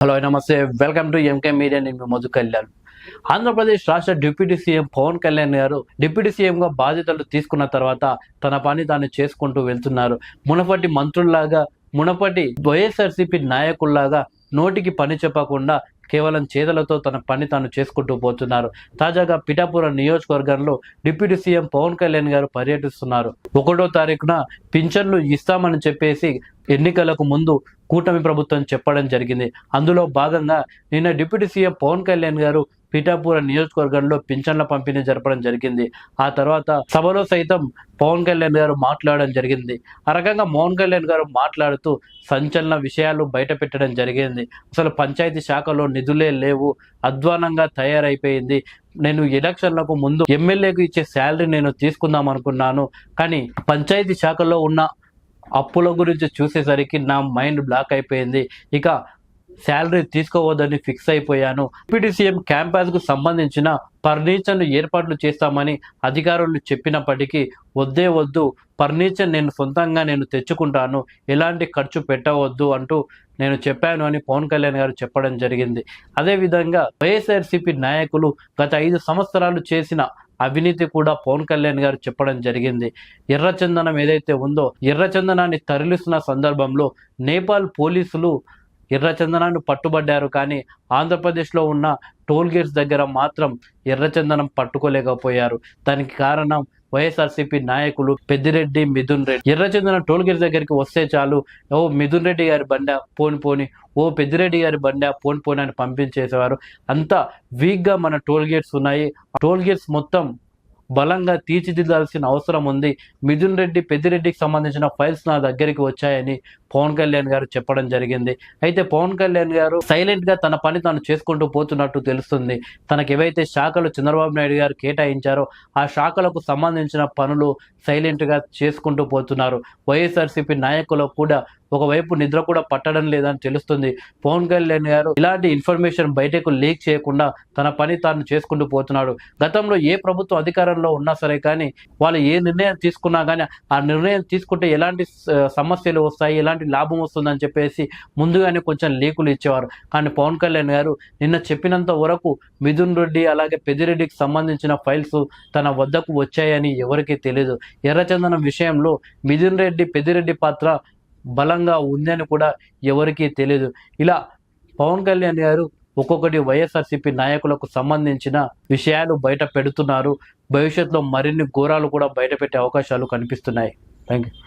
Hello నమస్తే, welcome to MK media. నేను మధు కళ్యాణ్. ఆంధ్రప్రదేశ్ రాష్ట్ర డిప్యూటీ సీఎం పవన్ కళ్యాణ్ గారు డిప్యూటీ సీఎంగా బాధ్యతలు తీసుకున్న తర్వాత తన పని తాను చేసుకుంటూ వెళ్తున్నారు. మునపటి మంత్రుల్లాగా, మునపటి వైఎస్ఆర్సీపీ నాయకుల్లాగా నోటికి పని చెప్పకుండా కేవలం చేతులతో తన పని తాను చేసుకుంటూ పోతున్నారు. తాజాగా పిఠాపురం నియోజకవర్గంలో డిప్యూటీ సీఎం పవన్ కళ్యాణ్ గారు పర్యటిస్తున్నారు. 1వ తారీఖున పింఛన్లు ఇస్తామని చెప్పేసి ఎన్నికలకు ముందు కూటమి ప్రభుత్వం చెప్పడం జరిగింది. అందులో భాగంగా నిన్న డిప్యూటీ సీఎం పవన్ కళ్యాణ్ గారు పిఠాపురం నియోజకవర్గంలో పింఛన్ల పంపిణీ జరపడం జరిగింది. ఆ తర్వాత సభలో సైతం పవన్ కళ్యాణ్ గారు మాట్లాడడం జరిగింది. ఆ రకంగా పవన్ కళ్యాణ్ గారు మాట్లాడుతూ సంచలన విషయాలు బయట పెట్టడం జరిగింది. అసలు పంచాయతీ శాఖలో నిధులే లేవు, అధ్వానంగా తయారైపోయింది. నేను ఎలక్షన్లకు ముందు ఎమ్మెల్యేకు ఇచ్చే శాలరీ నేను తీసుకుందాం అనుకున్నాను, కానీ పంచాయతీ శాఖలో ఉన్న అప్పుల గురించి చూసేసరికి నా మైండ్ బ్లాక్ అయిపోయింది. ఇక శాలరీ తీసుకోవద్దని ఫిక్స్ అయిపోయాను. డిప్యూటీ సీఎం క్యాంపస్కు సంబంధించిన ఫర్నిచర్ను ఏర్పాట్లు చేస్తామని అధికారులు చెప్పినప్పటికీ వద్దే వద్దు, ఫర్నిచర్ నేను సొంతంగా తెచ్చుకుంటాను, ఎలాంటి ఖర్చు పెట్టవద్దు అంటూ నేను చెప్పాను అని పవన్ కళ్యాణ్ గారు చెప్పడం జరిగింది. అదేవిధంగా వైఎస్ఆర్సీపీ నాయకులు గత 5 సంవత్సరాలు చేసిన అవినీతి కూడా పవన్ కళ్యాణ్ గారు చెప్పడం జరిగింది. ఎర్రచందనం ఏదైతే ఉందో, ఎర్రచందనాన్ని తరలిస్తున్న సందర్భంలో నేపాల్ పోలీసులు ఎర్రచందనాన్ని పట్టుబడ్డారు, కానీ ఆంధ్రప్రదేశ్లో ఉన్న టోల్ గేట్స్ దగ్గర మాత్రం ఎర్రచందనం పట్టుకోలేకపోయారు. దానికి కారణం వైఎస్ఆర్సీపీ నాయకులు పెద్దిరెడ్డి, మిథున్ రెడ్డి. ఎర్రచందనం టోల్ గేట్స్ దగ్గరికి వస్తే చాలు, ఓ మిథున్ రెడ్డి గారి బండ పోని, ఓ పెద్దిరెడ్డి గారి బండ పోని అని పంపించేసేవారు. అంత వీక్గా మన టోల్ గేట్స్ ఉన్నాయి. టోల్ గేట్స్ మొత్తం బలంగా తీర్చిదిద్దాల్సిన అవసరం ఉంది. మిథున్ రెడ్డి, పెద్దిరెడ్డికి సంబంధించిన ఫైల్స్ నా దగ్గరికి వచ్చాయని పవన్ కళ్యాణ్ గారు చెప్పడం జరిగింది. అయితే పవన్ కళ్యాణ్ గారు సైలెంట్గా తన పని తాను చేసుకుంటూ పోతున్నట్టు తెలుస్తుంది. తనకు ఏవైతే శాఖలు చంద్రబాబు నాయుడు గారు కేటాయించారో ఆ శాఖలకు సంబంధించిన పనులు సైలెంట్గా చేసుకుంటూ పోతున్నారు. వైఎస్ఆర్సీపీ నాయకులకు కూడా ఒకవైపు నిద్ర కూడా పట్టడం లేదని తెలుస్తుంది. పవన్ కళ్యాణ్ గారు ఇలాంటి ఇన్ఫర్మేషన్ బయటకు లీక్ చేయకుండా తన పని తాను చేసుకుంటూ పోతున్నాడు. గతంలో ఏ ప్రభుత్వం అధికారంలో ఉన్నా సరే కానీ వాళ్ళు ఏ నిర్ణయం తీసుకున్నా కానీ ఆ నిర్ణయం తీసుకుంటే ఎలాంటి సమస్యలు వస్తాయి, ఎలాంటి లాభం వస్తుందని చెప్పేసి ముందుగానే కొంచెం లీకులు ఇచ్చేవారు. కానీ పవన్ కళ్యాణ్ గారు నిన్న చెప్పినంత వరకు మిథున్ రెడ్డి అలాగే పెద్దిరెడ్డికి సంబంధించిన ఫైల్స్ తన వద్దకు వచ్చాయని ఎవరికీ తెలియదు. ఎర్రచందనం విషయంలో మిథున్ రెడ్డి, పెద్దిరెడ్డి పాత్ర బలంగా ఉందని కూడా ఎవరికీ తెలియదు. ఇలా పవన్ కళ్యాణ్ గారు ఒక్కొక్కటి వైఎస్ఆర్సీపీ నాయకులకు సంబంధించిన విషయాలు బయట పెడుతున్నారు. భవిష్యత్తులో మరిన్ని ఘోరాలు కూడా బయట పెట్టే అవకాశాలు కనిపిస్తున్నాయి. Thank you.